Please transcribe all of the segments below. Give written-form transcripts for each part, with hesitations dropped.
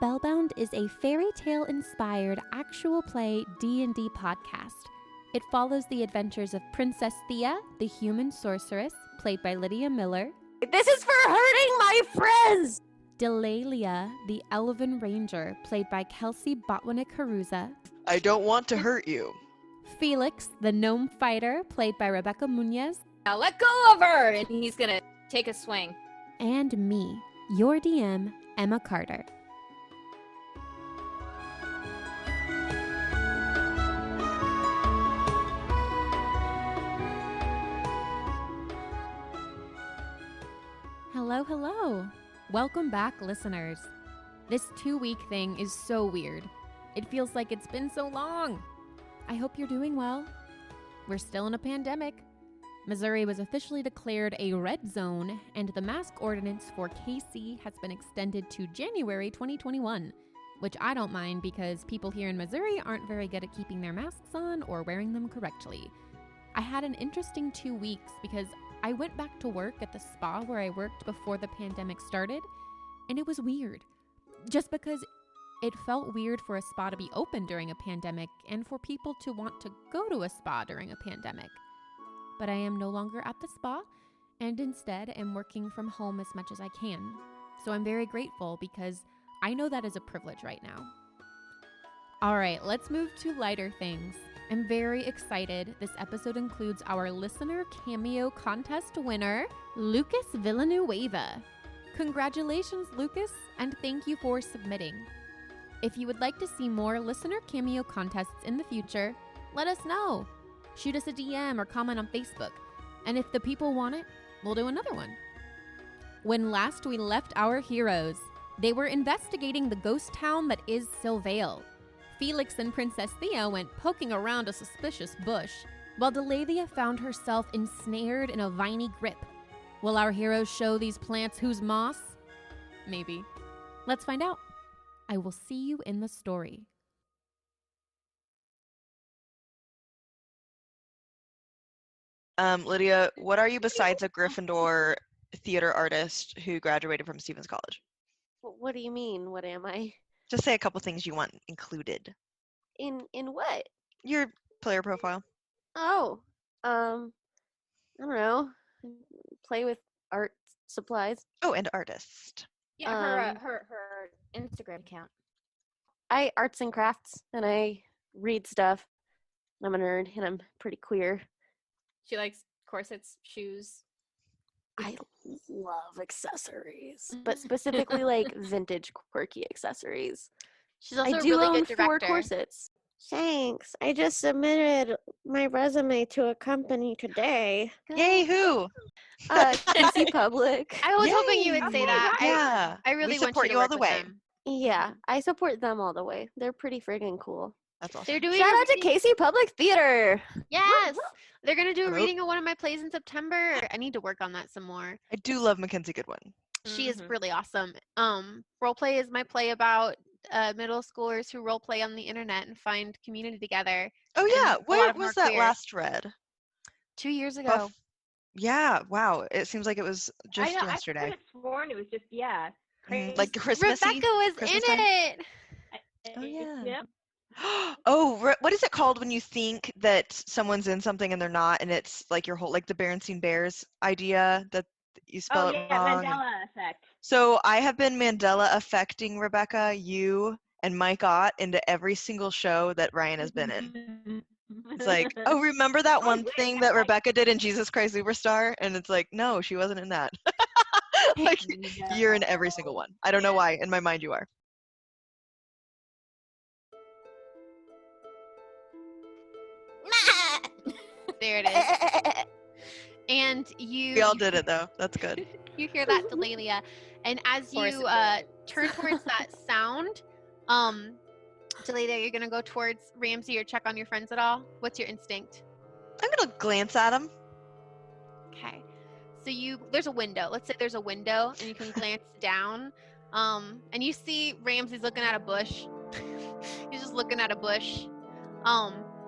Spellbound is a fairy tale-inspired actual play D&D podcast. It follows the adventures of Princess Theia, the human sorceress, played by Lydia.r.miller. This is for hurting my friends! Delaelia, the elven ranger, played by Kelsea Botwinick-Haruza. I don't want to hurt you. Feliks, the gnome fighter, played by Rebecca Munoz. Now let go of her! And he's gonna take a swing. And me, your DM, Emma Carter. Hello, hello. Welcome back, listeners. This 2-week thing is so weird. It feels like it's been so long. I hope you're doing well. We're still in a pandemic. Missouri was officially declared a red zone, and the mask ordinance for KC has been extended to January 2021, which I don't mind because people here in Missouri aren't very good at keeping their masks on or wearing them correctly. I had an interesting 2 weeks because I went back to work at the spa where I worked before the pandemic started, and it was weird. Just because it felt weird for a spa to be open during a pandemic and for people to want to go to a spa during a pandemic. But I am no longer at the spa and instead am working from home as much as I can. So I'm very grateful because I know that is a privilege right now. All right, let's move to lighter things. I'm very excited. This episode includes our listener cameo contest winner, Lucas Villanueva. Congratulations, Lucas, and thank you for submitting. If you would like to see more listener cameo contests in the future, let us know. Shoot us a DM or comment on Facebook. And if the people want it, we'll do another one. When last we left our heroes, they were investigating the ghost town that is Sylvail. Feliks and Princess Theia went poking around a suspicious bush, while Delaelia found herself ensnared in a viney grip. Will our heroes show these plants who's moss? Maybe. Let's find out. I will see you in the story. Lydia, what are you besides a Gryffindor theater artist who graduated from Stevens College? What do you mean? What am I? Just say a couple things you want included. In what? Your player profile. Oh, I don't know. Play with art supplies. Oh, and artist. Yeah, her Instagram account. I arts and crafts, and I read stuff. I'm a nerd, and I'm pretty queer. She likes corsets, shoes. I love accessories, but specifically like vintage quirky accessories. She's also I a do really own good 4 director. corsets. Thanks. I just submitted my resume to a company today. Yay, who? Kelsea Public. I was Yay. hoping you would say that. Yeah. I really we want support you to you all work the with way. them. Yeah, I support them all the way. They're pretty friggin' cool. That's awesome. They're doing Shout a out to reading- Kelsea Public Theater. Yes, they're gonna do a Hello? reading of one of my plays in September. I need to work on that some more. I do love Mackenzie Goodwin. She is really awesome. Roleplay is my play about middle schoolers who roleplay on the internet and find community together. Oh yeah, a lot where of them was are that queer. last read? 2 years ago. Buff- Yeah, wow. It seems like it was just I know, yesterday. I could have sworn it was just, crazy. Like Christmassy? Rebecca was Christmas in time? it. Oh, yeah. Yep. Oh, what is it called when you think that someone's in something and they're not, and it's like your whole, like the Berenstain Bears idea that you spell Oh, it yeah, wrong? Mandela effect. So I have been Mandela affecting Rebecca, you, and Mike Ott into every single show that Ryan has been in. It's like, oh, remember that one thing that Rebecca did in Jesus Christ Superstar? And it's like, no, she wasn't in that. Like, you're in every single one. I don't know why. In my mind, you are. There it is. And you. We all did it, though. That's good. You hear that, Delaelia, and as course you it turn towards that sound, Delaelia, you're gonna go towards Ramsey or check on your friends at all. What's your instinct? I'm going to glance at him. Okay, so there's a window. Let's say there's a window, and you can glance down, and you see Ramsey's looking at a bush. He's just looking at a bush.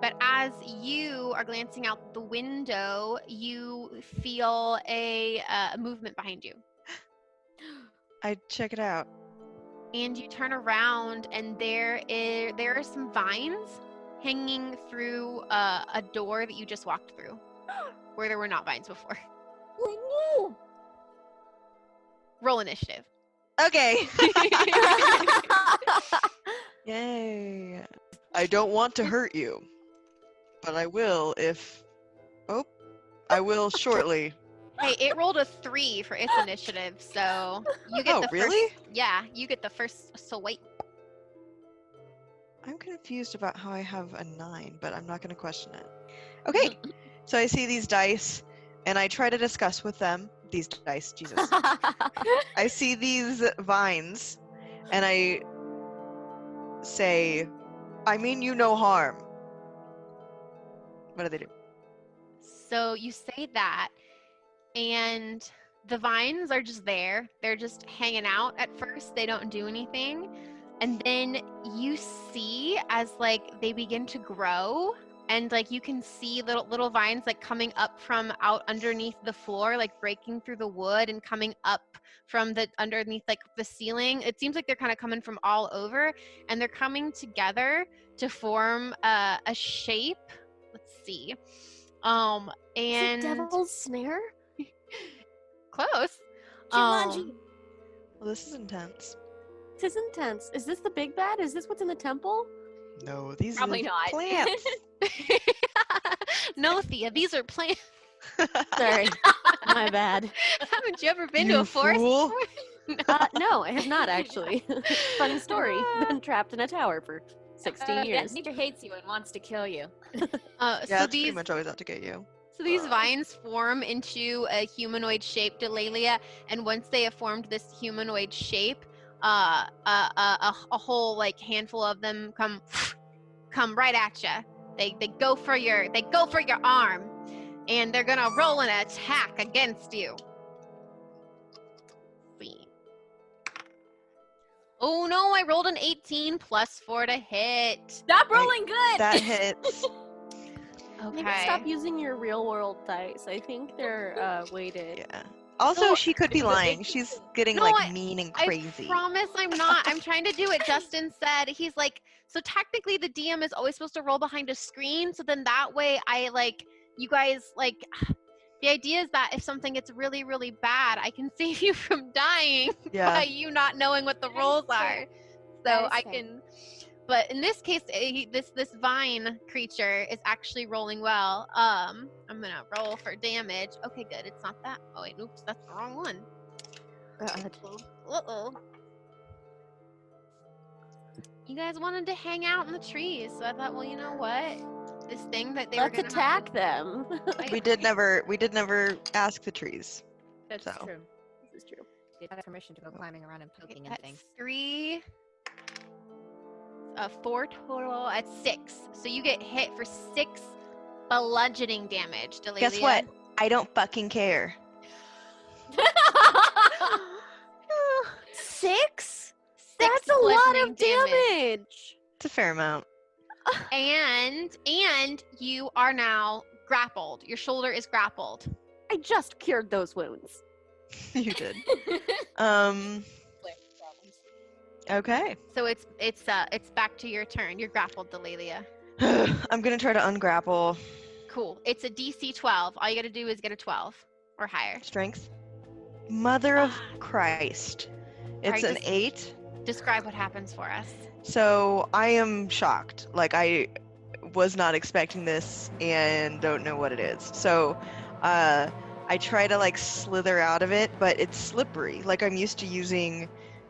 But as you are glancing out the window, you feel a movement behind you. I check it out. and you turn around, and there are some vines hanging through a door that you just walked through, where there were not vines before. Oh no! Roll initiative. Okay. Yay. I don't want to hurt you, but I will if... Oh, I will shortly. Hey, it rolled a 3 for its initiative, so you get the really? first. Yeah, you get the first swipe. I'm confused about how I have a 9, but I'm not going to question it. Okay, so I see these dice, and I try to discuss with them. These dice, Jesus. I see these vines, and I say, I mean you no harm. What do they do? So you say that, and the vines are just there. They're just hanging out at first. They don't do anything. And then you see as like they begin to grow, and like you can see little vines like coming up from out underneath the floor, like breaking through the wood and coming up from the underneath like the ceiling. It seems like they're kind of coming from all over, and they're coming together to form a shape. Let's see. And Is it Devil's Snare? close. Jumanji. Well, this is intense. This is intense. Is this the big bad? Is this what's in the temple? No, these Probably are not. plants. No, Thea, these are plants. Sorry, my bad. Haven't you ever been to You a forest fool. before? No, I have not actually. Funny story. Been trapped in a tower for 16 years. Nature hates you and wants to kill you. Yeah, So it's these pretty much always out to get you. So these vines form into a humanoid shape, Delaelia, and once they have formed this humanoid shape, a whole like handful of them come right at you. They go for your arm, and they're gonna roll an attack against you. See. Oh no! I rolled an 18 plus 4 to hit. Stop rolling good. That hits. Okay. Maybe stop using your real world dice. I think they're weighted. Yeah. Also, No, she could be lying. She's getting No, like mean and I crazy. promise I'm not. I'm trying to do what Justin said. He's like, so technically the DM is always supposed to roll behind a screen. So then that way I like, you guys like, the idea is that if something gets really, really bad, I can save you from dying Yeah. by you not knowing what the That is rolls fair. are. So That is I fair. can, but in this case, this vine creature is actually rolling well. I'm gonna roll for damage. Okay, good. It's not that. Oh wait, oops, that's the wrong one. God. Uh-oh. You guys wanted to hang out in the trees, so I thought, well, you know what? This thing that they were Let's gonna attack them. We did never ask the trees. That's So. true. This is true. They have permission to go climbing around and poking and That's things. 3, 4 total at 6. So you get hit for 6 bludgeoning damage, Delaelia. Guess what? I don't fucking care. 6? 6 That's a lot bludgeoning of damage. It's a fair amount. And you are now grappled. Your shoulder is grappled. I just cured those wounds. You did. Okay. So it's back to your turn. You're grappled, Delaelia. I'm gonna try to ungrapple. Cool. It's a DC 12. All you gotta do is get a 12 or higher. Strength. Mother of Christ. It's Alright, an just- 8. Describe what happens for us. So I am shocked. Like I was not expecting this and don't know what it is. So I try to like slither out of it, but it's slippery. Like I'm used to using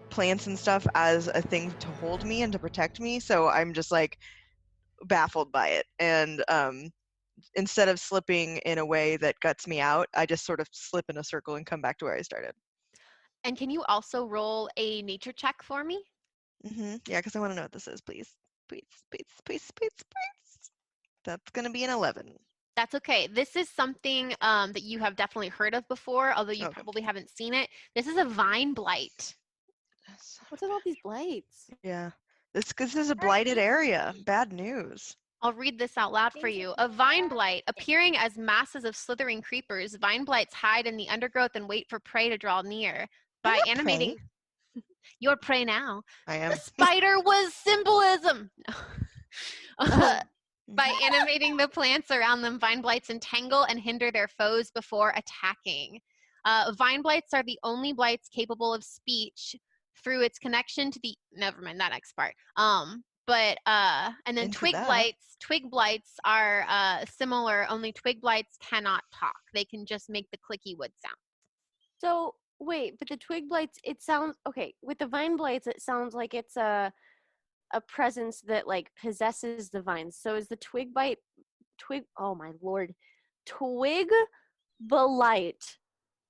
plants and stuff as a thing to hold me and to protect me. So I'm just like baffled by it. And instead of slipping in a way that guts me out, I just sort of slip in a circle and come back to where I started. And can you also roll a nature check for me? Yeah, because I want to know what this is, please. Please. That's going to be an 11. That's okay. This is something that you have definitely heard of before, although you Okay. probably haven't seen it. This is a vine blight. What's with all these blights? Yeah. This is a blighted area. Bad news. I'll read this out loud for you. A vine blight, appearing as masses of slithering creepers, vine blights hide in the undergrowth and wait for prey to draw near. By They're not animating, Your prey now. I am. The spider was symbolism. By animating the plants around them, vine blights entangle and hinder their foes before attacking. Vine blights are the only blights capable of speech through its connection to the. Never mind that next part. And then Into twig that. blights. Twig blights are similar. Only twig blights cannot talk. They can just make the clicky wood sound. So wait, but the twig blights, it sounds okay. With the vine blights, it sounds like it's a presence that like possesses the vines. So is the twig oh my lord, twig blight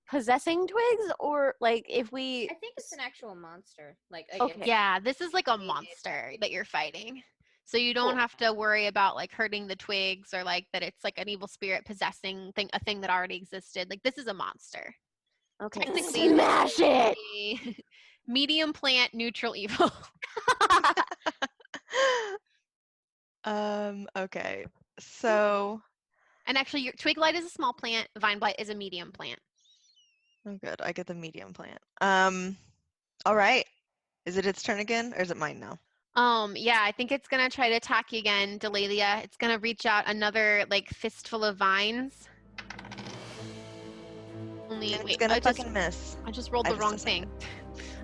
possessing twigs, or like if we I think it's an actual monster. Like Okay. Yeah, this is like a Maybe. monster that you're fighting. So you don't Cool. have to worry about like hurting the twigs or like that it's like an evil spirit possessing a thing that already existed. Like this is a monster. okay, Technically, smash it. a medium plant, neutral evil. Okay. So, And actually, your twig blight is a small plant. Vine blight is a medium plant. oh good, I get the medium plant. All right. Is it its turn again, or is it mine now? Yeah, I think it's gonna try to attack you again, Delaelia. It's gonna reach out another like fistful of vines. Only And it's wait, gonna fucking miss. I just rolled I the just wrong decided. thing.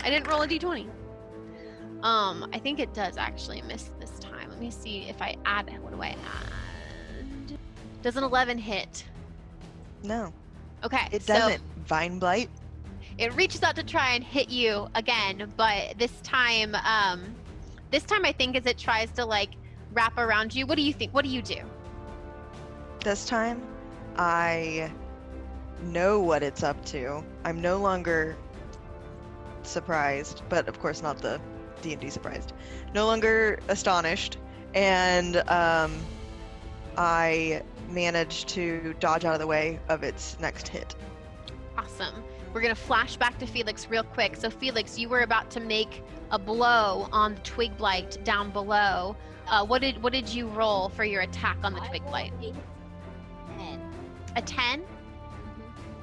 I didn't roll a d20. I think it does actually miss this time. Let me see if I add. What do I add? Does an 11 hit? No, Okay, it so doesn't. Vine blight. it reaches out to try and hit you again, but this time I think as it tries to like wrap around you. What do you think? What do you do? This time, I know what it's up to. I'm no longer surprised, but of course not the D&D surprised. No longer astonished, and I managed to dodge out of the way of its next hit. Awesome. We're gonna flash back to Felix real quick. So Felix, you were about to make a blow on the twig blight down below. What did you roll for your attack on the twig blight? A 10?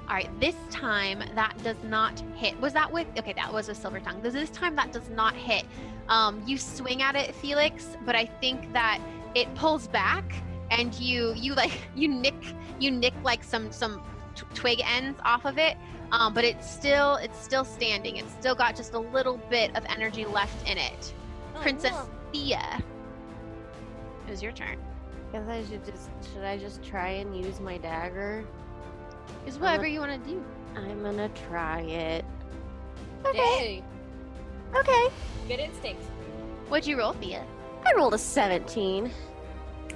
All right, this time that does not hit. Was that with? Okay, that was a silver tongue. This time that does not hit. You swing at it, Felix, but I think that it pulls back, and you nick like some twig ends off of it. But it's still standing. It's still got just a little bit of energy left in it. Princess Theia, it was your turn. Guess I should I just try and use my dagger? It's whatever you want to do. I'm gonna try it. Okay. Okay. Good instinct. What'd you roll, Theia? I rolled a 17.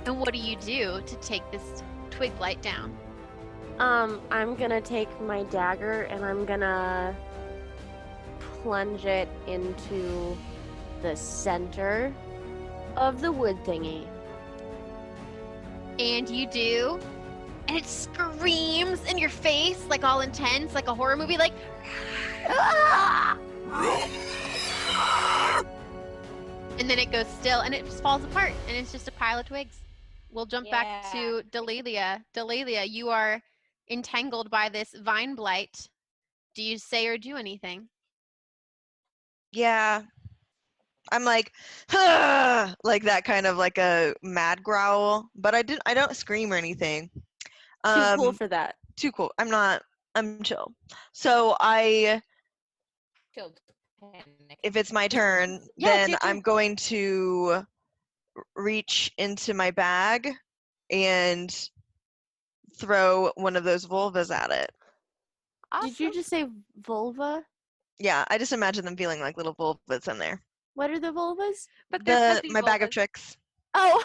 And what do you do to take this twig blight down? I'm gonna take my dagger and I'm gonna plunge it into the center of the wood thingy. And you do, and it screams in your face, like all intense, like a horror movie, like. "Ah!" And then it goes still, and it just falls apart, and it's just a pile of twigs. We'll jump back to Delaelia. Delaelia, you are entangled by this vine blight. Do you say or do anything? Yeah. I'm like, "Ah!" like that kind of like a mad growl, but I don't scream or anything. Too cool for that. Too cool. I'm chill. So Killed. Panic. if it's my turn, Yeah, it's then your turn. I'm going to reach into my bag and throw one of those vulvas at it. Did you just say vulva? Yeah, I just imagine them feeling like little vulvas in there. What are the vulvas? But they're fuzzy My bag of vulvas. tricks. Oh,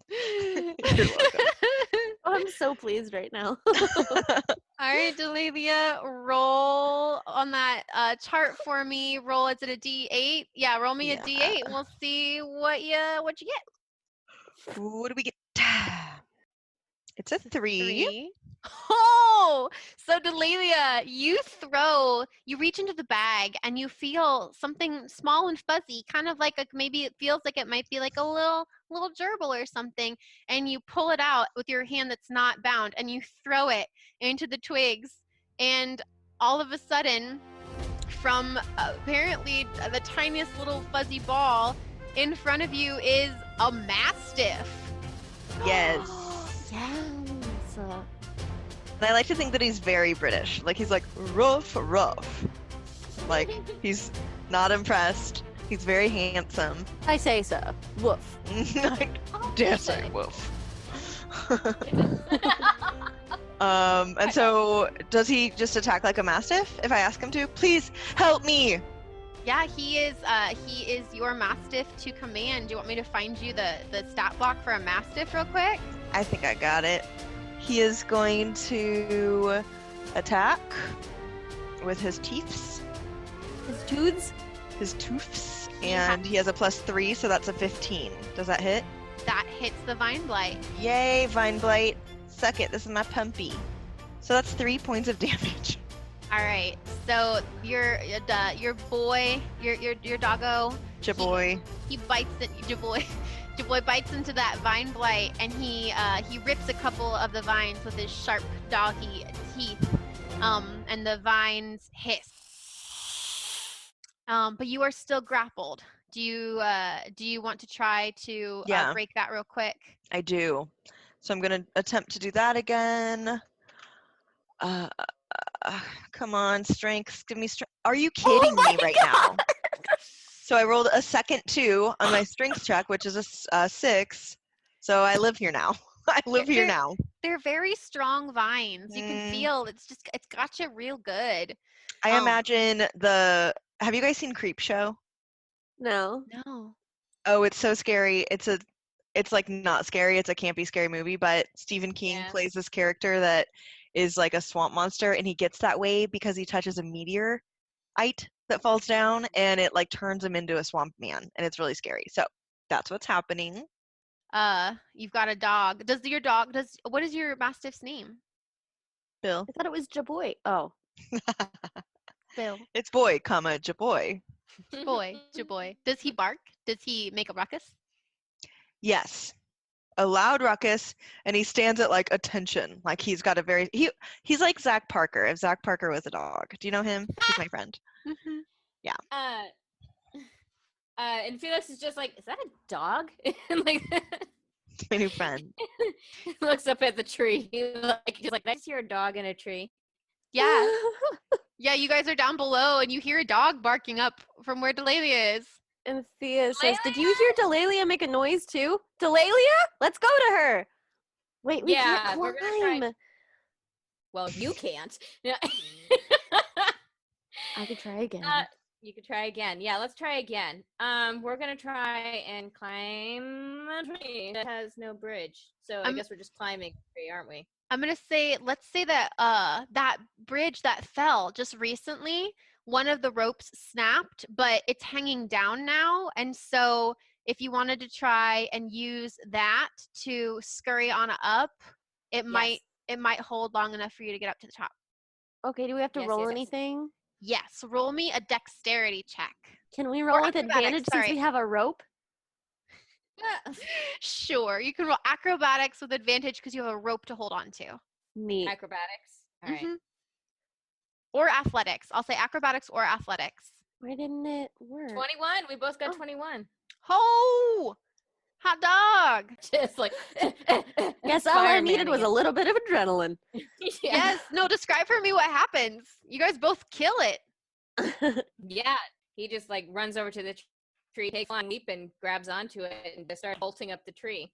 You're welcome. I'm so pleased right now. All right, Delaelia, roll on that chart for me. Roll, is it a D8? Yeah, roll me a D8 and we'll see what you get. What do we get? It's a 3. Oh, so Delaelia, you reach into the bag and you feel something small and fuzzy, kind of like maybe it feels like it might be like a little gerbil or something, and you pull it out with your hand that's not bound and you throw it into the twigs, and all of a sudden from apparently the tiniest little fuzzy ball in front of you is a mastiff. Yes. Yes. And I like to think that he's very British. Like, he's like, rough. Like, he's not impressed. He's very handsome. I say so. Woof. Dare say woof. And so does he just attack like a mastiff if I ask him to? Please help me. Yeah, he is your mastiff to command. Do you want me to find you the stat block for a mastiff real quick? I think I got it. He is going to attack with his teeths. His tooths? His toofs. And he has a +3, so that's a 15. Does that hit? That hits the Vine Blight. Yay, Vine Blight. Suck it. This is my pumpy. So that's 3 points of damage. All right. So your boy, your doggo, Jaboy. he bites it. Jaboy bites into that Vine Blight, and he rips a couple of the vines with his sharp doggy teeth. And the vines hiss. But you are still grappled. Do you want to try to break that real quick? I do. So I'm going to attempt to do that again. Come on, strength. Give me strength. Are you kidding me right now? So I rolled a second 2 on my strength check, which is a 6. So I live here now. I live here now. They're very strong vines. You can feel it's got you real good. I imagine have you guys seen Creepshow? No. No. Oh, it's so scary. It's like not scary. It's a campy, scary movie, but Stephen King plays this character that is like a swamp monster, and he gets that way because he touches a meteorite that falls down, and it like turns him into a swamp man, and it's really scary. So that's what's happening. You've got a dog. What is your mastiff's name? Bill. I thought it was Jaboy. Oh. Bill. It's boy, Jaboy. Jaboy. Does he bark? Does he make a ruckus? Yes. A loud ruckus, and he stands at like attention. Like he's got a he's like Zach Parker, if Zach Parker was a dog. Do you know him? He's my friend. Mm-hmm. Yeah. And Felix is just like, is that a dog? And like My new friend. looks up at the tree. He's like, I hear a dog in a tree. Yeah. Yeah, you guys are down below and you hear a dog barking up from where Delaelia is. And Thea says, did you hear Delaelia make a noise too? Delaelia? Let's go to her. Wait, we can't we're gonna climb. try. Well, you can't. I could try again. You could try again. Yeah, let's try again. We're gonna try and climb a tree that has no bridge. So I guess we're just climbing a tree, aren't we? I'm gonna say, let's say that that bridge that fell just recently, one of the ropes snapped, but it's hanging down now. And so if you wanted to try and use that to scurry on up, it might hold long enough for you to get up to the top. Okay, do we have to roll anything? Yes, roll me a dexterity check. Can we roll with advantage since we have a rope? Sure, you can roll acrobatics with advantage because you have a rope to hold on to. Neat. Acrobatics. All right. Or athletics. I'll say acrobatics or athletics. Why didn't it work? 21. We both got 21. Oh, hot dog. Just like. Guess all I needed was a little bit of adrenaline. Yes. No, describe for me what happens. You guys both kill it. Yeah. He just like runs over to the tree, takes a long leap, and grabs onto it and just starts bolting up the tree.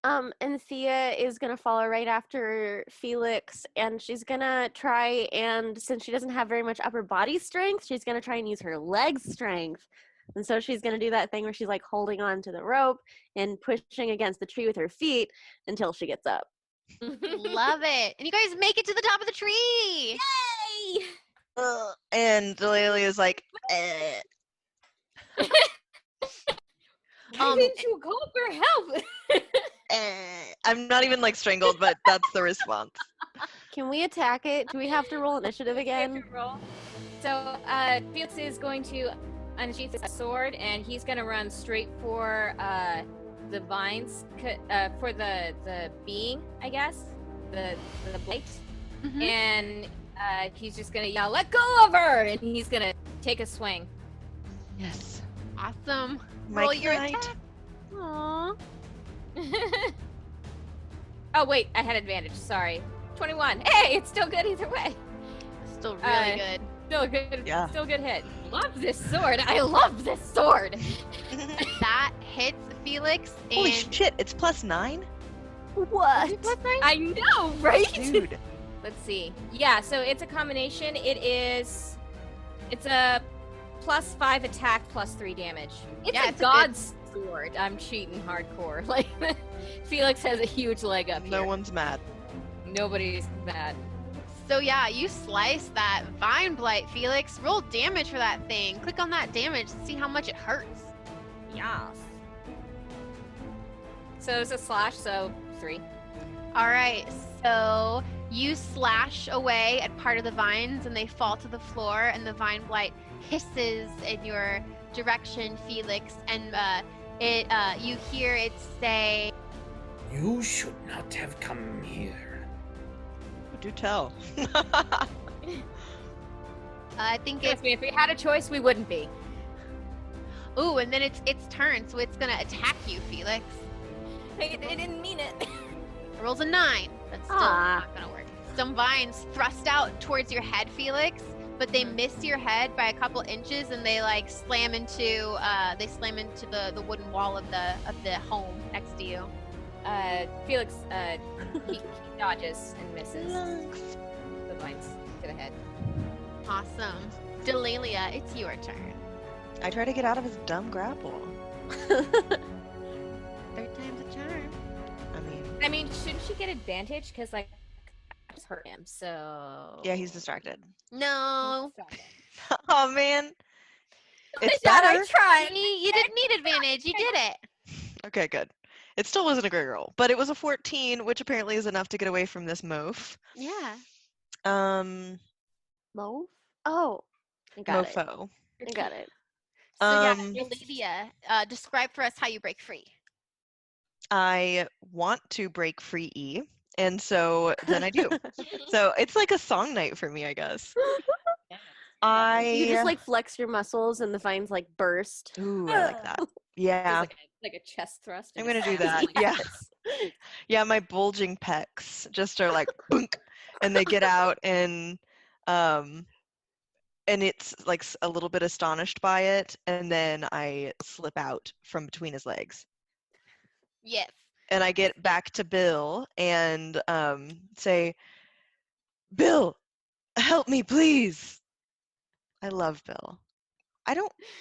And Thea is gonna follow right after Felix, and she's gonna try and, since she doesn't have very much upper body strength, she's gonna try and use her leg strength. And so she's gonna do that thing where she's like holding on to the rope and pushing against the tree with her feet until she gets up. Love it. And you guys make it to the top of the tree. Yay! And Delaelia is like, Why didn't you go for help? I'm not even like strangled, but that's the response. Can we attack it? Do we have to roll initiative again? So Felix is going to unsheath his sword, and he's going to run straight for the vines, for the being, I guess, the blight. Mm-hmm. And he's just gonna yell, "Let go of her!" And he's gonna take a swing. Yes. Awesome. Mike Roll your Knight. attack. Aww. Oh wait, I had advantage. Sorry. 21. Hey, it's still good either way. Still really good. Still good. Yeah. Still good hit. Love this sword. I love this sword. That hits Felix. And Holy shit! It's +9. What? I know, right? Dude. Let's see. Yeah, so it's a combination. It's a +5 attack, +3 damage. It's Yeah, a it's a god's sword. I'm cheating hardcore. Like, Felix has a huge leg up No here. one's mad. Nobody's mad. So yeah, you slice that vine blight, Felix. Roll damage for that thing. Click on that damage to see how much it hurts. Yes. So it's a slash, so 3. All right, so you slash away at part of the vines and they fall to the floor and the vine blight hisses in your direction, Felix, and you hear it say, You should not have come here. Do tell. I think Trust it's, me, if we had a choice, we wouldn't be. ooh, and then it's turn, so it's gonna attack you, Felix. I didn't mean it. It rolls a 9. That's still not gonna work. Some vines thrust out towards your head, Felix, but they miss your head by a couple inches and they like slam into the wooden wall of the home next to you. Felix, he dodges and misses the vines to the head. Awesome. Delaelia, it's your turn. I try to get out of his dumb grapple. 3rd time's a charm. I mean, shouldn't she get advantage? Because, like, I just hurt him, so... Yeah, he's distracted. No. Oh man. It's Dad, better. I tried! You didn't need advantage. You did it. Okay, good. It still wasn't a great roll, but it was a 14, which apparently is enough to get away from this moaf. Yeah. Mauve? Oh, I got it. Mofo. I got it. So Um, yeah, Lydia, describe for us how you break free. I want to break free E, and so then I do. So it's like a song night for me, I guess. You just like flex your muscles and the vines like burst. Ooh, I like that. Yeah, Like a chest thrust. I'm gonna do that. Yeah, yeah. My bulging pecs just are like boonk, and they get out, and it's like a little bit astonished by it, and then I slip out from between his legs. Yes. And I get back to Bill and say, Bill, help me, please. I love Bill.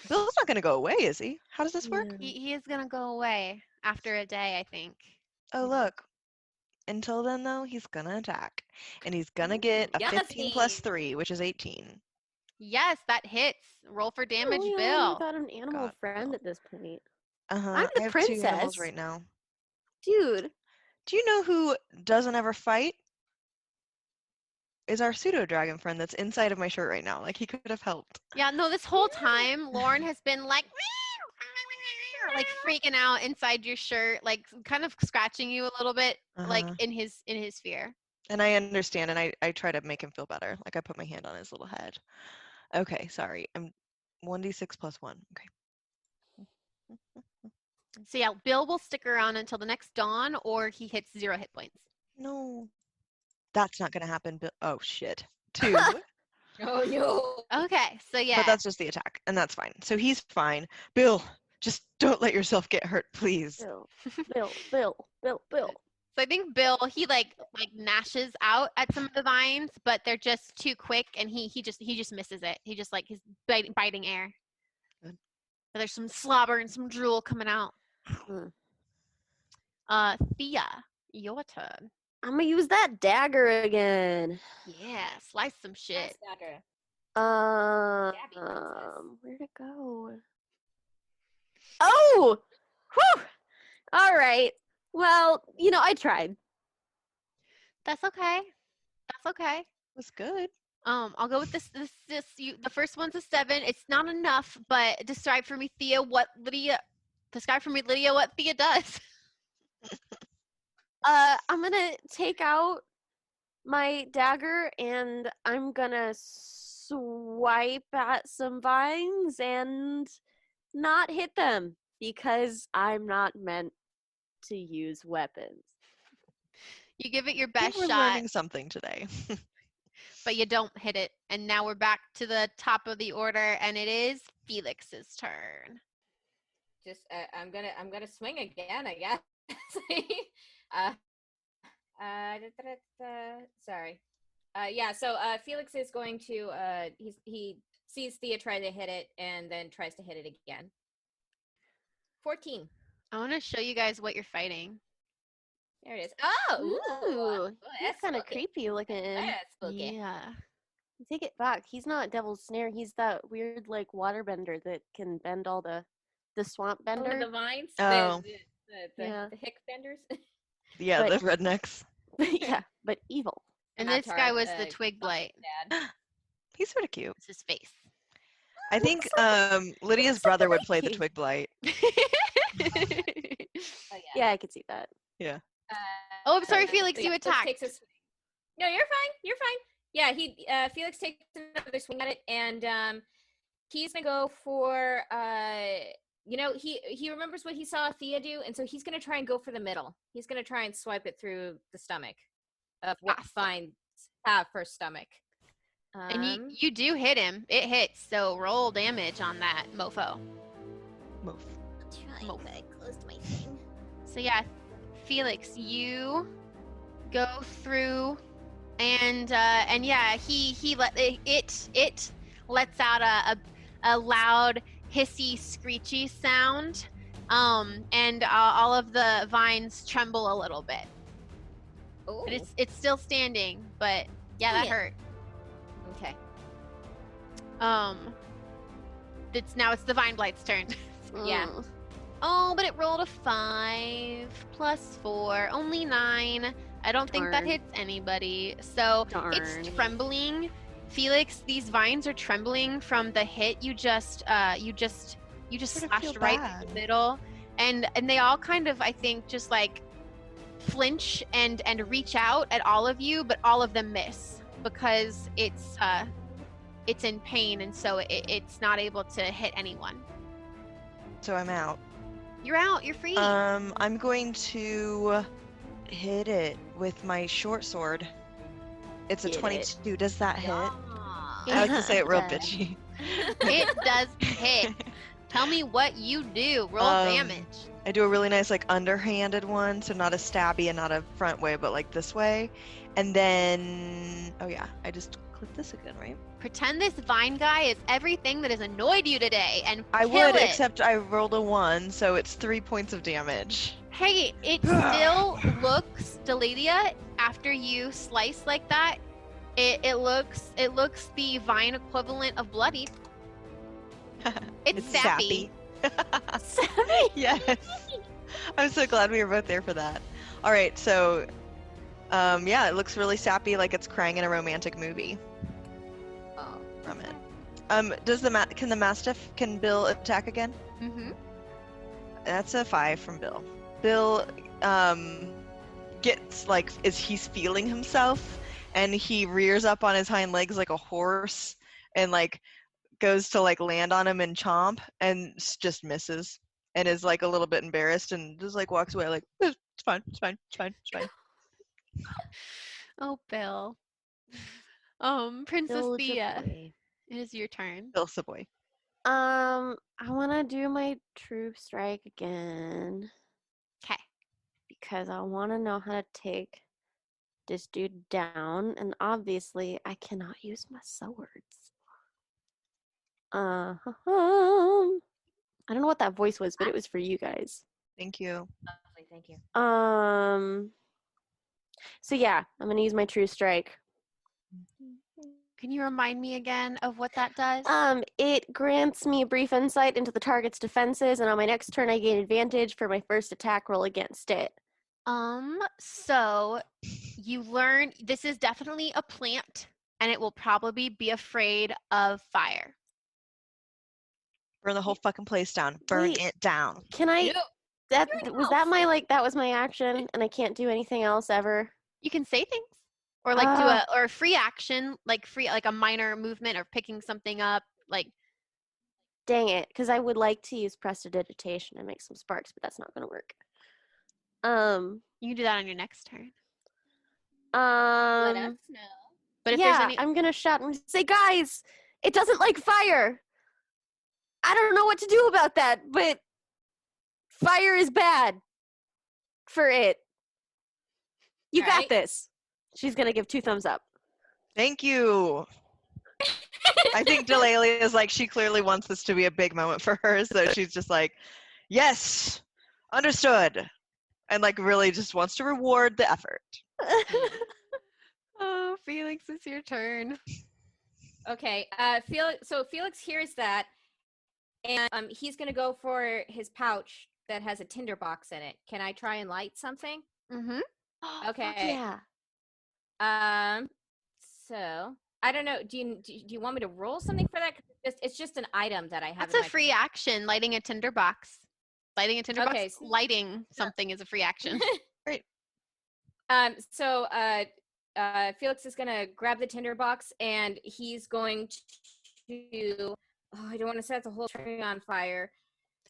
Bill's not going to go away, is he? How does this work? He is gonna go away after a day, I think. Oh, look. Until then, though, he's going to attack. And he's going to get a Yes, 15 plus 3, which is 18. Yes, that hits. Roll for damage, Oh, Bill. I got an animal God, friend Bill. at this point. Uh-huh. I'm the I have 2 animals princess. right now. Dude. Do you know who doesn't ever fight? Is our pseudo-dragon friend that's inside of my shirt right now. Like, he could have helped. Yeah, no, this whole time, Lauren has been like freaking out inside your shirt, like kind of scratching you a little bit, like Uh-huh. in his fear. And I understand, and I try to make him feel better. Like, I put my hand on his little head. Okay, sorry. I'm 1d6 plus 1. Okay. So yeah, Bill will stick around until the next dawn, or he hits 0 hit points. No. That's not going to happen. Oh, shit. 2. Oh, no. Okay, so yeah. But that's just the attack, and that's fine. So he's fine. Bill, just don't let yourself get hurt, please. Bill. So I think Bill, he like gnashes out at some of the vines, but they're just too quick, and he just misses it. He just like he's biting air. Good. So there's some slobber and some drool coming out. Thea, your turn. I'm gonna use that dagger again. Yeah, slice some shit. Dabby princess. Where'd it go? Oh! Whew! All right. Well, I tried. That's okay. That's okay. Was good. I'll go with this. The first one's a 7. It's not enough, but describe for me, Thea, what Lydia does. I'm gonna take out my dagger and I'm gonna swipe at some vines and not hit them because I'm not meant to use weapons. You give it your I think best we're shot, learning something today. but you don't hit it. And now we're back to the top of the order, and it is Felix's turn. Just I'm gonna swing again, I guess. uh, sorry. Yeah. So Felix is going to he sees Thea try to hit it and then tries to hit it again. 14. I want to show you guys what you're fighting. There it is. Oh, Ooh, he's that's kind of spooky. creepy looking. That's spooky. Yeah. Take it back. He's not Devil's Snare. He's that weird like waterbender that can bend all the swamp Oh, bender. the vines. Oh. The hick benders. Yeah, But- the rednecks. Yeah, but evil. And Not this guy Tara, was the twig blight. Dad. He's sort of cute. It's his face. I think Lydia's looks like brother a would play the monkey. twig blight. Oh, Yeah, I could see that. Oh, I'm sorry, so Felix, you Felix attacked. takes a swing. No, you're fine. You're fine. Yeah, he Felix takes another swing at it, and he's gonna go for he remembers what he saw Thea do, and so he's gonna try and go for the middle. He's gonna try and swipe it through the stomach of what vines have for stomach. And you do hit him. It hits, so roll damage on that mofo. Move. Move. I closed my thing. So yeah, Felix, you go through, and yeah, he let it lets out a loud hissy screechy sound, and all of the vines tremble a little bit. Oh, But it's still standing, but yeah, that hurt. okay. It's the Vine Blight's turn. Yeah. Mm. Oh, but it rolled a 5 plus 4, only 9. I don't think that Darn. hits anybody. So Darn. it's trembling. Felix, these vines are trembling from the hit you just Sort of slashed feel right bad. through the middle. And they all kind of, I think, just like flinch and reach out at all of you, but all of them miss because it's in pain, and so it's not able to hit anyone. So I'm out. You're out. You're free. I'm going to hit it with my short sword. It's a Hit it. 22. Does that hit? Yeah. I like to say it real Yeah. bitchy. It does hit. Tell me what you do. Roll damage. I do a really nice like underhanded one, so not a stabby and not a front way, but like this way. And then, oh yeah, I just click this again, right? Pretend this vine guy is everything that has annoyed you today, and I kill would, it. except I rolled a 1, so it's 3 points of damage. Hey, it still looks, Delaelia, after you slice like that, it looks the vine equivalent of bloodied. It's sappy. Yes. I'm so glad we were both there for that. All right, so yeah, it looks really sappy, like it's crying in a romantic movie. Oh. From it. Can Bill attack again? Mm-hmm. That's a 5 from Bill. Bill gets like he's feeling himself, and he rears up on his hind legs like a horse, and like goes to like land on him and chomp, and just misses, and is like a little bit embarrassed, and just like walks away like it's fine. Oh, Bill. Princess Bill Theia, Jaboy. it is your turn. Bill Savoy. I want to do my troop strike again Okay. because I want to know how to take this dude down, and obviously I cannot use my swords. I don't know what that voice was, but it was for you guys. Thank you. Lovely, thank you. So yeah, I'm gonna use my true strike. Can you remind me again of what that does? It grants me a brief insight into the target's defenses, and on my next turn I gain advantage for my first attack roll against it. So you learn this is definitely a plant, and it will probably be afraid of fire. Burn the whole fucking place down. Burn Wait. it down. Can I? You- That Your was that my that was my action, and I can't do anything else ever. You can say things. Or like do a free action, like a minor movement or picking something up, like. Dang it, because I would like to use prestidigitation and make some sparks, but that's not gonna work. You can do that on your next turn. Let us know. But if yeah, there's any, I'm gonna shout and say, guys, it doesn't like fire. I don't know what to do about that, but fire is bad for it. You got this. She's gonna give 2 thumbs up. Thank you. I think Delaelia is like, she clearly wants this to be a big moment for her, so she's just like, yes, understood. And like really just wants to reward the effort. oh, Felix, it's your turn. Okay, Felix hears that, and he's gonna go for his pouch that has a tinderbox in it. Can I try and light something? Mm-hmm. Okay. Yeah. So I don't know. Do you want me to roll something for that? 'Cause it's just an item that I have. That's a free action. Lighting a tinderbox. Lighting something is a free action. Great. So Felix is gonna grab the tinderbox and he's going to. Oh, I don't want to set the whole tree on fire.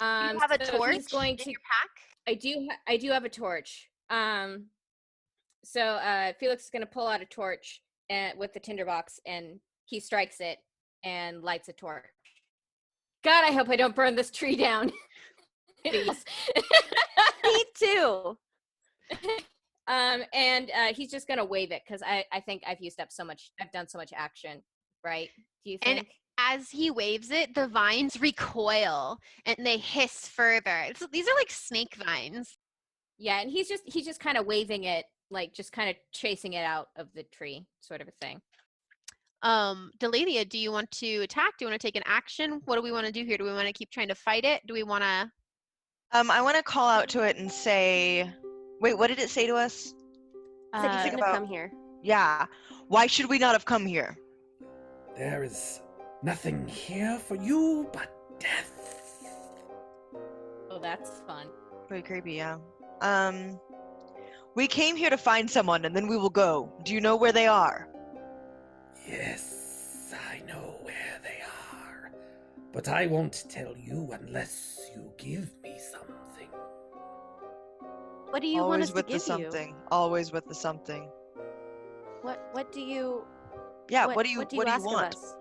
You have a torch he's going in to, your pack? I do have a torch. So Felix is gonna pull out a torch with the tinderbox, and he strikes it and lights a torch. God, I hope I don't burn this tree down. Please. Me too. And he's just gonna wave it because I think I've used up so much. I've done so much action, right? Do you think? And as he waves it, the vines recoil and they hiss further. These are like snake vines. Yeah, and he's just kind of waving it, like just kind of chasing it out of the tree, sort of a thing. Delaelia, do you want to attack? Do you want to take an action? What do we want to do here? Do we want to keep trying to fight it? Do we want to? I want to call out to it and say, wait, what did it say to us? Said you shouldn't about- have come here. Yeah. Why should we not have come here? There is nothing here for you but death. Oh, that's fun. Pretty creepy, yeah. We came here to find someone and then we will go. Do you know where they are? Yes, I know where they are. But I won't tell you unless you give me something. What do you want us Always with to the give you? something. Always with the something. What do you? Yeah, what what do you ask of want? us?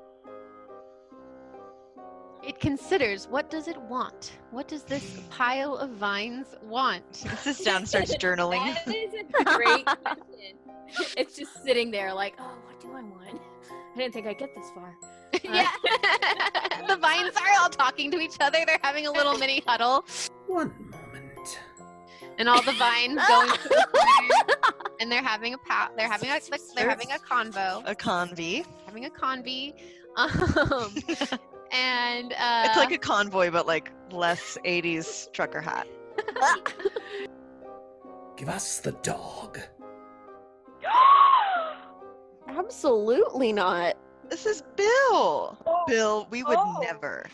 It considers, what does it want? What does this pile of vines want? It sits down and starts journaling. That is a great question. It's just sitting there like, oh, what do I want? I didn't think I'd get this far. Yeah. The vines are all talking to each other. They're having a little mini huddle. One moment. And all the vines going to the corner, and they're having a they're having a convo. A convy. Having a convy. And It's like a convoy, but like less 80s trucker hat. Give us the dog. Absolutely not. This is Bill. Oh. Bill, we would Oh. never.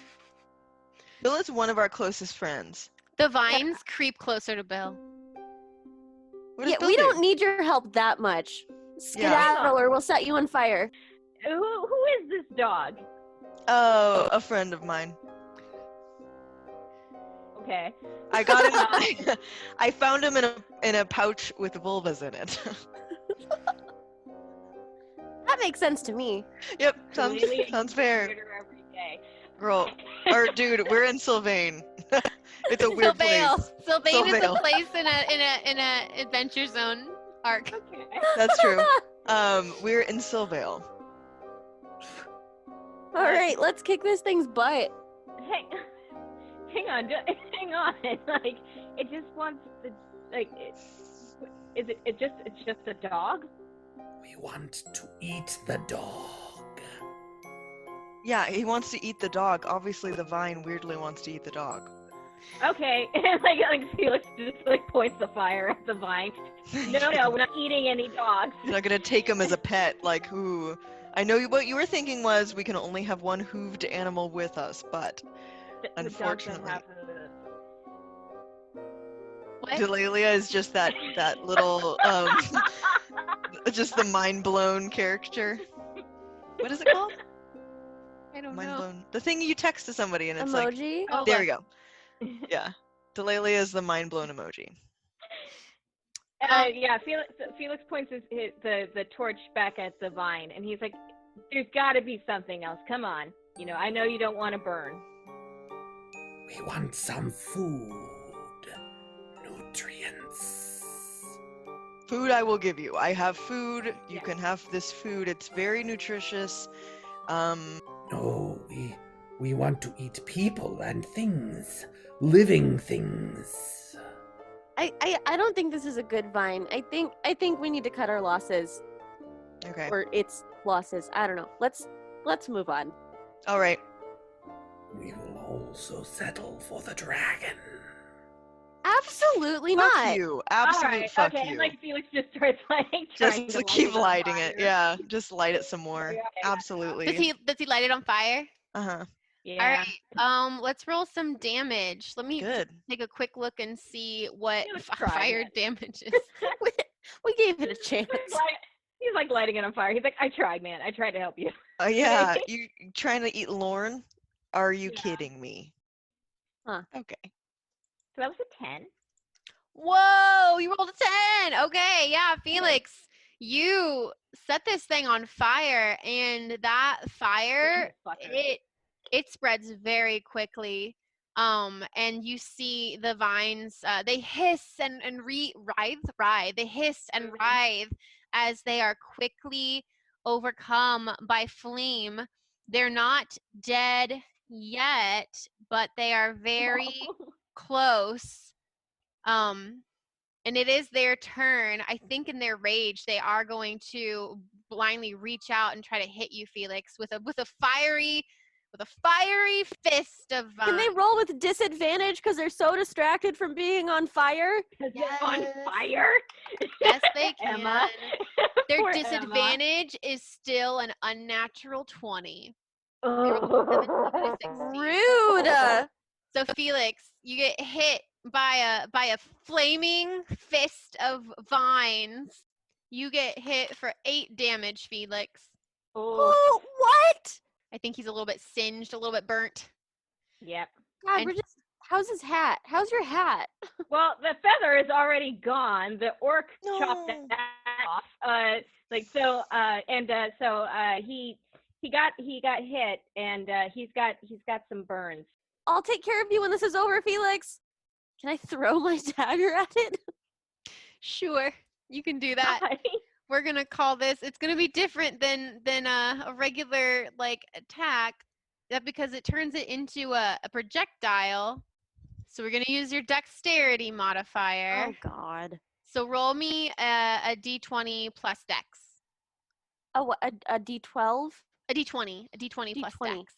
Bill is one of our closest friends. the vines creep closer to Bill. What does Yeah, Bill we do? don't need your help that much. Skedaddle or we'll set you on fire. Who is this dog? Oh, a friend of mine. Okay. I got him. I found him in a pouch with vulvas in it. That makes sense to me. Yep, Really? sounds fair. Murder every day. Girl, or dude, we're in Sylvain. It's a weird Sylvail. place. Sylvain is a Sylvail. place in a adventure zone arc. Okay. That's true. We're in Sylvail. All right, let's kick this thing's butt. Hang on, hang on. Like, it just wants the it's just a dog? We want to eat the dog. Yeah, he wants to eat the dog. Obviously, the vine weirdly wants to eat the dog. Okay, and like Felix just like points the fire at the vine. No, we're not eating any dogs. He's not gonna take him as a pet. Like, who? I know what you were thinking was we can only have one hooved animal with us, but The dogs don't unfortunately, have What? Delaelia is just that little Just the mind blown character. What is it called? I don't Mind know. blown. The thing you text to somebody and it's Emoji. Oh, there we go. Yeah. Delaelia is the mind blown emoji. Yeah, Felix points the torch back at the vine, and he's like, "There's got to be something else. Come on, I know you don't want to burn." We want some food. Nutrients. Food I will give you. I have food. You Yeah. can have this food. It's very nutritious. No, we want to eat people and things. Living things. I don't think this is a good vine. I think we need to cut our losses. Okay. Or its losses. I don't know. Let's move on. All right. We will also settle for the dragon. Absolutely Fuck not. you. All Absolute right, fuck okay, you. and like Felix just starts trying Just to keep light lighting it. it. Yeah. Just light it some more. Yeah. Absolutely. Does he light it on fire? Uh-huh. Yeah. All right. Let's roll some damage. Let me Good. take a quick look and see what Yeah, let's try fire it. damage is. We gave it a chance. He's like lighting it on fire. He's like, "I tried, man. I tried to help you." Yeah. You trying to eat Lorne? Are you Yeah. kidding me? Huh. Okay. So that was a 10. Whoa, you rolled a 10. Okay, yeah, Felix, you set this thing on fire, and that fire, Fucker. it spreads very quickly. And you see the vines, they hiss and writhe. They hiss and writhe as they are quickly overcome by flame. They're not dead yet, but they are very close. And it is their turn. I think in their rage, they are going to blindly reach out and try to hit you, Felix, with a fiery fist of Can they roll with disadvantage because they're so distracted from being on fire? Because they're on fire. Yes, they can. Emma. Their Poor Emma. disadvantage is still an unnatural 20. Oh. Rude. So Felix, you get hit by a flaming fist of vines. You get hit for 8 damage, Felix. Oh. Oh, what? I think he's a little bit singed, a little bit burnt. Yep. God, And- how's his hat? How's your hat? Well, the feather is already gone. The orc chopped No. that off. He got hit, and he's got some burns. I'll take care of you when this is over, Felix. Can I throw my dagger at it? Sure, you can do that. We're gonna call this. It's gonna be different than a regular attack, because it turns it into a projectile. So we're gonna use your dexterity modifier. Oh God. So roll me a d20 plus dex. Oh, a D12? A d20 plus D20. dex.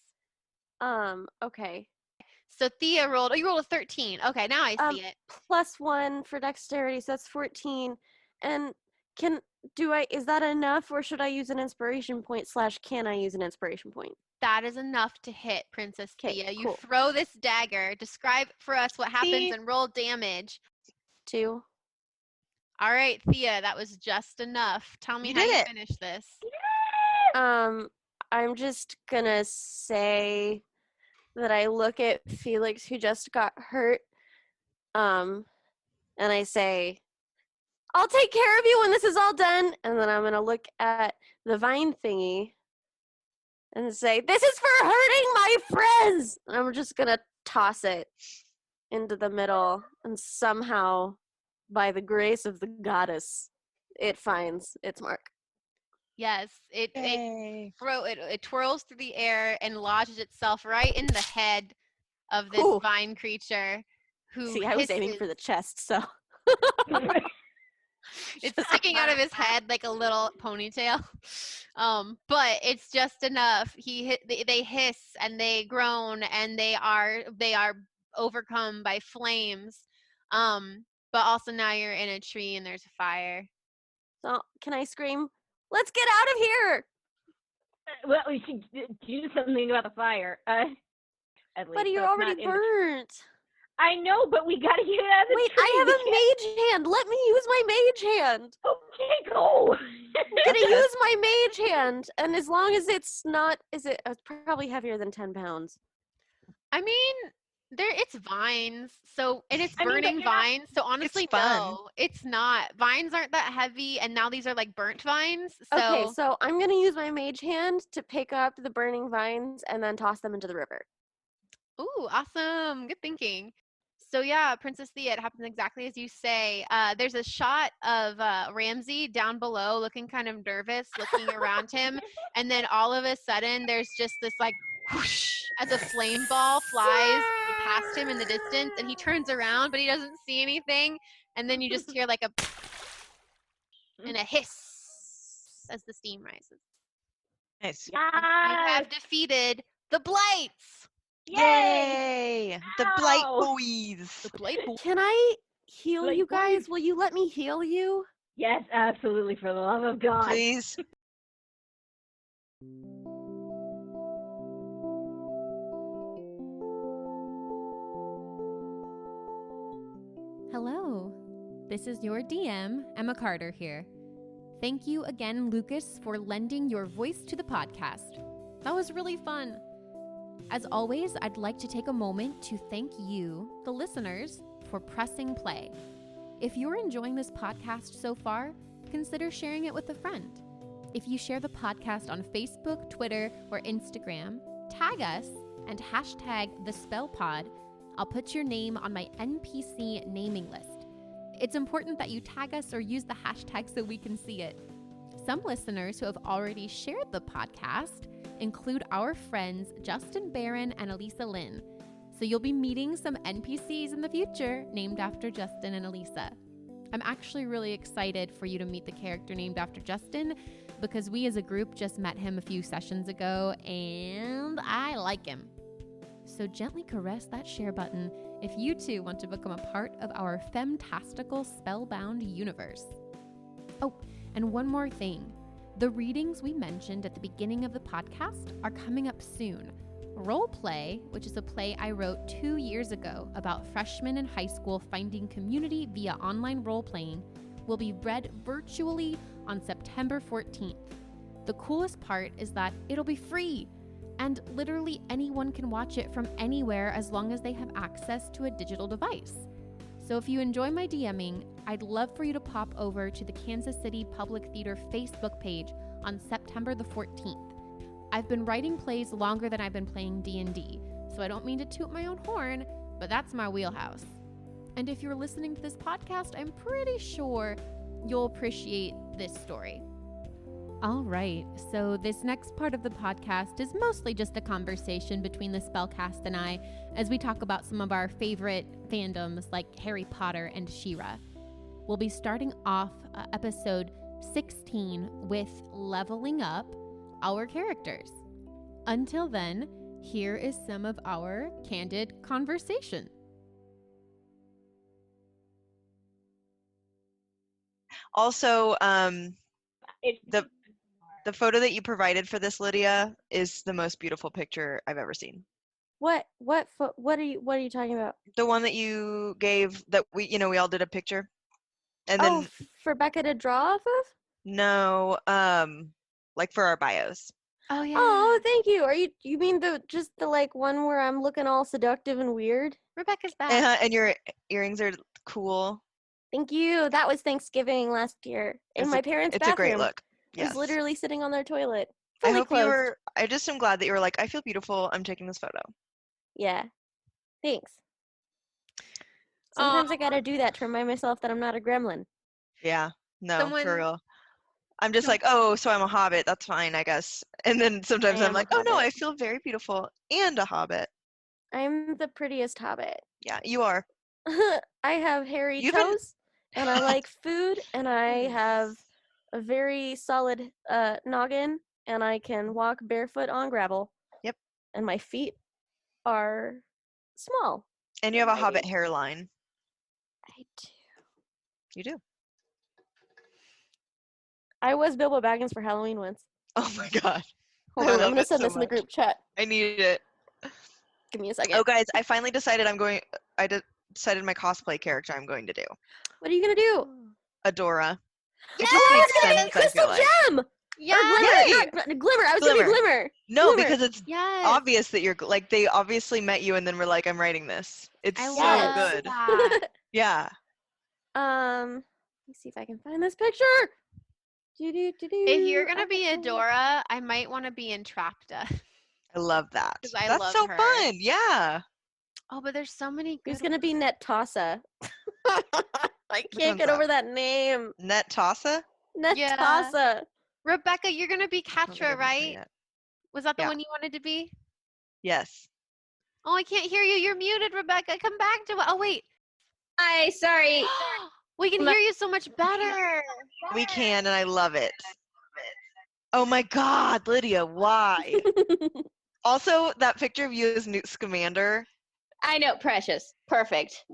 Okay. So Thea rolled. Oh, you rolled a 13. Okay, now I see it. +1 for dexterity, so that's 14. And is that enough, or should I use an inspiration point / can I use an inspiration point? That is enough to hit Princess 'Kay, Thea. You cool. throw this dagger. Describe for us what happens See? and roll damage. 2. All right, Thea, that was just enough. Tell me You how did you it. finish this. I'm just gonna say that I look at Felix, who just got hurt, and I say, I'll take care of you when this is all done. And then I'm gonna look at the vine thingy and say, this is for hurting my friends. And I'm just gonna toss it into the middle, and somehow, by the grace of the goddess, it finds its mark. Yes, it Yay. twirls through the air and lodges itself right in the head of this Ooh. vine creature. Who See, I was aiming for hisses. the chest, so. It's sticking out of his head like a little ponytail. But it's just enough. They hiss and they groan and they are overcome by flames. But also now you're in a tree and there's a fire. So, can I scream, let's get out of here? Well, we should do something about the fire. At least, Buddy, you're so it's already not in the- burnt. I know, but we gotta get out of the Wait, tree. I have a mage hand. Let me use my mage hand. Okay, go. I'm gonna Okay. use my mage hand, and as long as it's not, it's probably heavier than 10 pounds. I mean, it's vines, so and it's I mean, but burning you're not- vines. So honestly, fun. no, it's not. Vines aren't that heavy, and now these are like burnt vines. So Okay, so I'm gonna use my mage hand to pick up the burning vines and then toss them into the river. ooh, awesome. Good thinking. So yeah, Princess Thea, it happens exactly as you say. There's a shot of Ramsey down below looking kind of nervous, looking around him. And then all of a sudden there's just this like whoosh as a flame ball flies past him in the distance and he turns around, but he doesn't see anything. And then you just hear like a and a hiss as the steam rises. Nice. You have defeated the Blights. Yay! The Blight Ow. boys. The Blight boys. Can I heal Like, you guys? please. Will you let me heal you? Yes, absolutely. For the love of God. Please. Hello, this is your DM, Emma Carter here. Thank you again, Lucas, for lending your voice to the podcast. That was really fun. As always, I'd like to take a moment to thank you, the listeners, for pressing play. If you're enjoying this podcast so far, consider sharing it with a friend. If you share the podcast on Facebook, Twitter, or Instagram, tag us and hashtag #TheSpellPod. I'll put your name on my NPC naming list. It's important that you tag us or use the hashtag so we can see it. Some listeners who have already shared the podcast include our friends Justin Barron and Elisa Lynn. So you'll be meeting some NPCs in the future named after Justin and Elisa. I'm actually really excited for you to meet the character named after Justin because we as a group just met him a few sessions ago and I like him. So gently caress that share button if you too want to become a part of our femtastical Spellbound universe. Oh, and one more thing. The readings we mentioned at the beginning of the podcast are coming up soon. Roleplay, which is a play I wrote 2 years ago about freshmen in high school finding community via online role-playing, will be read virtually on September 14th. The coolest part is that it'll be free, and literally anyone can watch it from anywhere as long as they have access to a digital device. So if you enjoy my DMing, I'd love for you to pop over to the Kansas City Public Theater Facebook page on September the 14th. I've been writing plays longer than I've been playing D&D, so I don't mean to toot my own horn, but that's my wheelhouse. And if you're listening to this podcast, I'm pretty sure you'll appreciate this story. All right, so this next part of the podcast is mostly just a conversation between the Spellcast and I as we talk about some of our favorite fandoms like Harry Potter and She-Ra. We'll be starting off episode 16 with leveling up our characters. Until then, here is some of our candid conversation. Also, It's the photo that you provided for this, Lydia, is the most beautiful picture I've ever seen. What are you talking about? The one that you gave that we all did a picture. And then For Becca to draw off of? no, like for our bios. Oh yeah. Oh, thank you. You mean the like one where I'm looking all seductive and weird? Rebecca's back. And your earrings are cool. Thank you. That was Thanksgiving last year in my parents' It's bathroom. a great look. I was Yes. literally sitting on their toilet. I Fully hope clothed. I just am glad that you were like, I feel beautiful. I'm taking this photo. Yeah. Thanks. Sometimes I gotta do that to remind myself that I'm not a gremlin. Yeah. No, Someone- for real. I'm just like, oh, so I'm a hobbit. That's fine, I guess. And then sometimes I I'm am a like, oh no, hobbit. I feel very beautiful and a hobbit. I'm the prettiest hobbit. Yeah, you are. I have hairy You've been- toes, and I like food, and I have a very solid noggin, and I can walk barefoot on gravel. Yep. And my feet are small. And you have a Right. hobbit hairline. I do. You do. I was Bilbo Baggins for Halloween once. Oh my god. Hold I on, I'm love gonna it send so this in the much. group chat. I need it. Give me a second. Oh guys, I finally decided I'm going decided my cosplay character I'm going to do. What are you gonna do? Adora. It Yes, just makes it's gonna be sense, I Crystal feel like. Gem. Yeah. Or Glimmer, Yay! not Glimmer. I was gonna be Glimmer. Glimmer. No, Glimmer. because it's Yes. obvious that you're like they obviously met you and then were like, I'm writing this. It's I so love good. that. Yeah. Let me see if I can find this picture. If you're gonna be Adora, I might want to be Entrapta. I love that. 'Cause I That's love so her. fun. Yeah. Oh, but there's so many good Who's gonna be Netassa? I Which can't one's get that? over that name. Net Tossa? Yeah. Netassa. Rebecca, you're gonna be I don't think Catra, I've met her right? yet. Was that the Yeah. one you wanted to be? Yes. Oh, I can't hear you. You're muted, Rebecca. Come back to it. Oh, wait. Hi, sorry. We can hear you so much better. We can, and I love it. Oh my God, Lydia, why? Also, that picture of you as Newt Scamander. I know, precious. Perfect.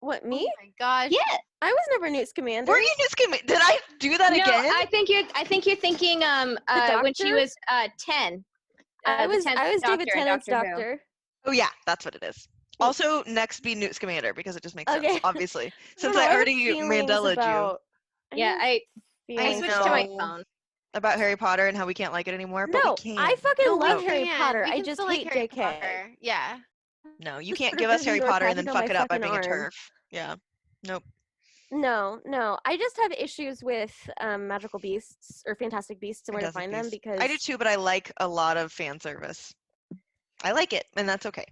What, me? Oh my gosh. Yeah. I was never Newt Scamander. Were you Newt Scamander? Did I do that No, again? I think you're thinking when she doctor? was 10. I the was 10th David Doctor in Tennant's Doctor Who. doctor. Oh yeah, that's what it is. Also, next be Newt Scamander because it just makes Okay. sense, obviously. Since don't know, I have already feelings Mandelaed about- Yeah, have I feelings switched to my know. phone. about Harry Potter and how we can't like it anymore, but No, we can. I fucking No, we love Harry can't. Potter. We I can just still like hate Harry JK. Potter. Yeah. No, you Just can't put give a us Harry Gryffindor Potter and then patch on fuck my it up by fucking being a arm. turf. Yeah. Nope. No. I just have issues with magical beasts or fantastic beasts and where to Fantastic find them Beasts. because I do too, but I like a lot of fan service. I like it, and that's okay.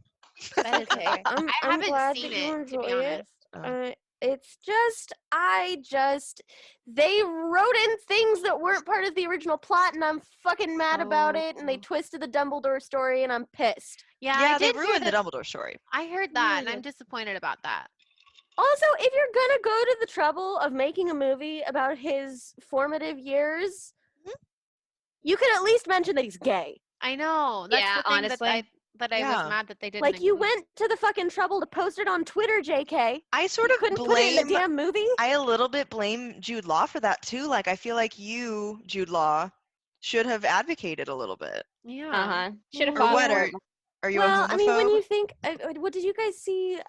That is okay. I'm I haven't glad seen that you it, to enjoy be it. honest. It's just they wrote in things that weren't part of the original plot, and I'm fucking mad about it. And they Oh. twisted the Dumbledore story, and I'm pissed. Yeah, Yeah, I they did hear ruined the that. Dumbledore story. I heard that, and Yeah. I'm disappointed about that. Also, if you're gonna go to the trouble of making a movie about his formative years, you could at least mention that he's gay. I know. That's Yeah, the thing honestly. that I Yeah. was mad that they didn't. Like, you include. went to the fucking trouble to post it on Twitter, JK. I sort You of couldn't put it in the blame. damn movie? I a little bit blame Jude Law for that too. Like, I feel like you, Jude Law, should have advocated a little bit. Yeah. Should have Or fought what? for it. Are you Well, a homophobe? I mean, when you think, what did you guys see?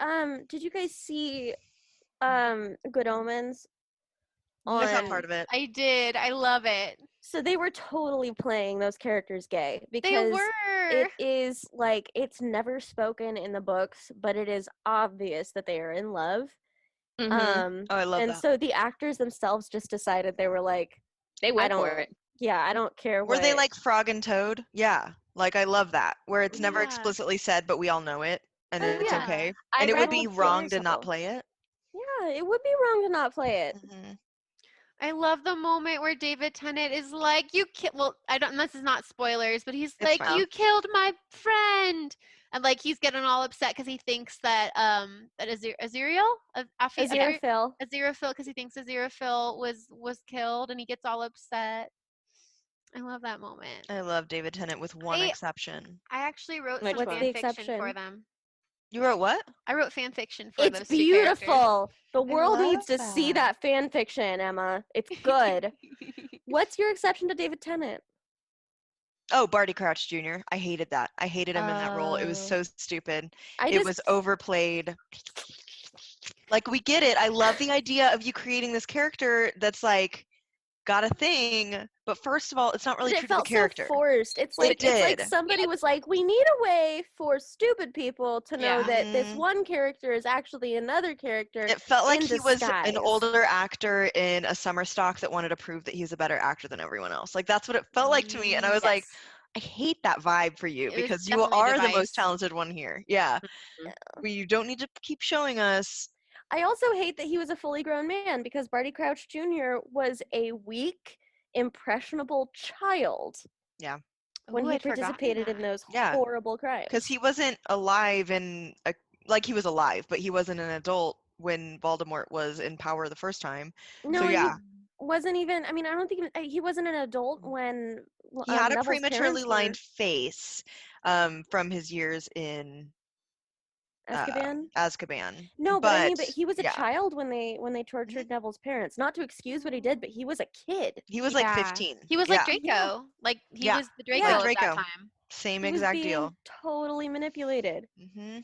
Good Omens? I saw on- part of it. I did. I love it. So they were totally playing those characters gay They because were. it is like it's never spoken in the books, but it is obvious that they are in love. Mhm. Oh, I love And that. so the actors themselves just decided they were like, They went for don't- it. yeah, I don't care. Were they what- like Frog and Toad? Yeah. Like, I love that. Where it's never Yeah. explicitly said, but we all know it. And Oh, it's yeah. okay. I And it would read be the wrong to not proposal. play it. Yeah, it would be wrong to not play it. Mhm. I love the moment where David Tennant is like, "You well, I don't. This is not spoilers, but he's It's like, fine. you killed my friend," and like he's getting all upset because he thinks that Aziraphale, Aziraphale. because he thinks Aziraphale was killed, and he gets all upset. I love that moment. I love David Tennant with one I- exception. I actually wrote Which some one? fan What's the fiction for exception? them. You wrote what? I wrote fan fiction for It's those two characters. beautiful. The world needs to love see that. that fan fiction, Emma. It's good. What's your exception to David Tennant? Oh, Barty Crouch Jr. I hated that. I hated him in that role. It was Oh. so stupid. I It just was overplayed. Like, we get it. I love the idea of you creating this character that's like got a thing, but first of all, it's not really it true to the felt character. so forced. It's It like did. somebody was like, "We need a way for stupid people to know Yeah. that this Mhm. one character is actually another character." It felt like in he was disguise. an older actor in a summer stock that wanted to prove that he was a better actor than everyone else. Like, that's what it felt like to me. And I was like, I hate that vibe for you It was because you definitely a are the device. most talented one here. Yeah. You don't need to keep showing us. I also hate that he was a fully grown man because Barty Crouch Jr. was a weak, impressionable child when Ooh, he I'd forgotten participated in that. those Yeah. horrible crimes. Because he wasn't alive in a, like, he was alive, but he wasn't an adult when Voldemort was in power the first time. No, yeah. he wasn't even. I mean, I don't think he wasn't an adult when He had a Neville's prematurely parents lined face from his years in were Azkaban. Azkaban. No, but I mean, but he was a yeah. child when they tortured Neville's parents. Not to excuse what he did, but he was a kid. He was like Yeah. 15. He was yeah. like Draco. Like he Yeah. was the Draco Yeah. at Draco. that time. Same He was exact being deal. totally manipulated. hmm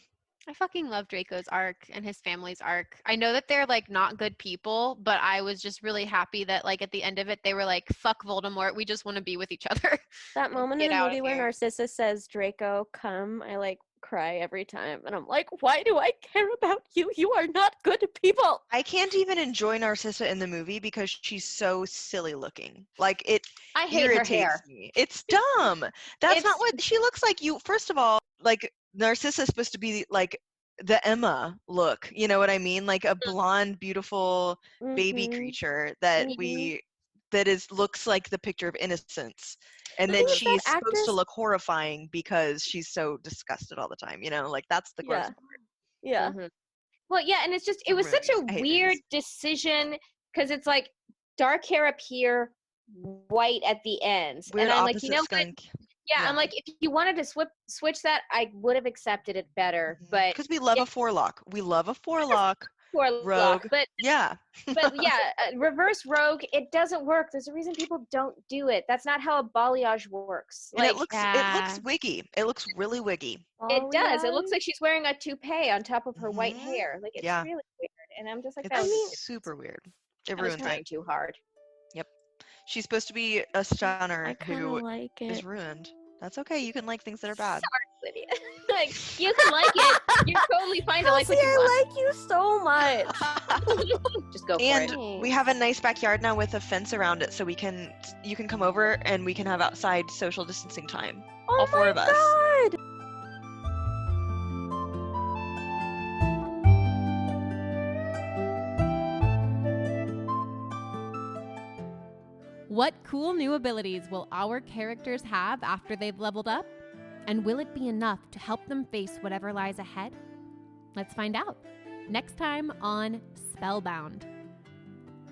I fucking love Draco's arc and his family's arc. I know that they're like not good people, but I was just really happy that like at the end of it they were like, fuck Voldemort, we just want to be with each other. That moment in Get the out movie of where here. Narcissa says, Draco, come, I like cry every time. And I'm like, why do I care about you? You are not good people. I can't even enjoy Narcissa in the movie because she's so silly looking. Like it I hate her irritates hair. me. It's dumb. That's not It's- what she looks like. You first of all, like Narcissa's supposed to be like the Emma look. You know what I mean? Like a blonde, beautiful baby Mhm. creature that Mhm. looks like the picture of innocence. And The then thing is that she's supposed to actress- look horrifying because she's so disgusted all the time. You know, like that's the gross Yeah. part. Yeah. Mhm. Well, yeah, and it was such a I hate weird movies. decision because it's like dark hair up here, white at the ends, Weird and I'm like, opposite you know what? skunk. Yeah, Yeah. I'm like, if you wanted to switch that, I would have accepted it better. But Because we love yeah, a forelock. We love a forelock. poor rogue. Locke. But Yeah. yeah, reverse rogue, it doesn't work. There's a reason people don't do it. That's not how a balayage works. And Like it looks Yeah. wiggy. It looks really wiggy. it does. It looks Balayage? like she's wearing a toupee on top of her white Mhm. hair. Like it's Yeah. really weird. And I'm just like, It's that was super weird. It I was ruins trying it. too hard. She's supposed to be a stunner I kind who of like is it. ruined. That's okay. You can like things that are bad. Sorry, Lydia. Like you can like it. You're totally fine to like Kelsea, what you want. I like you so much. Just go for And it. we have a nice backyard now with a fence around it, so you can come over and we can have outside social distancing time. Oh All four my of us. God. What cool new abilities will our characters have after they've leveled up? And will it be enough to help them face whatever lies ahead? Let's find out next time on Spellbound.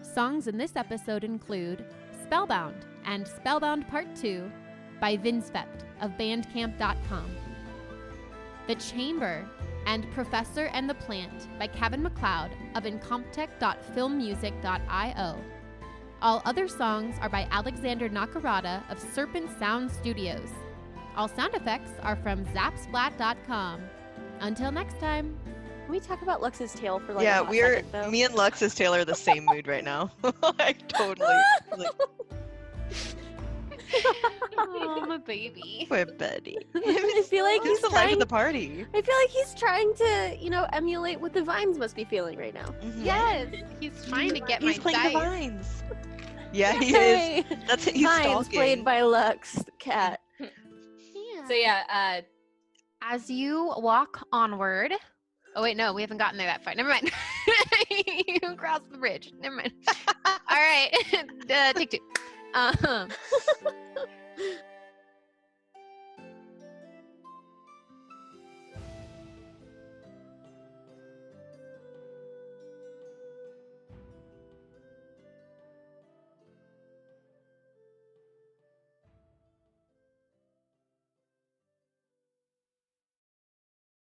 Songs in this episode include Spellbound and Spellbound Part 2 by Vindsvept of bandcamp.com. The Chamber and Professor and the Plant by Kevin MacLeod of incompetech.filmmusic.io. All other songs are by Alexander Nakarada of Serpent Sound Studios. All sound effects are from zapsplat.com. Until next time. Can we talk about Lux's tail for like Yeah, a hot second, though? me and Lux's Taylor are the same mood right now. Like totally. Like, Oh, my baby. poor Betty. I feel like He's he's the life trying. of the party. I feel like he's trying to, emulate what the vines must be feeling right now. Mhm. Yes, he's trying to get He's my playing the dice. vines. Yeah, he is. Yay! That's he's Vines stalking. played by Lux, the cat. So yeah, As you walk onward. Oh wait, no, we haven't gotten there that far. Never mind. You crossed the bridge. Never mind. All right, take two.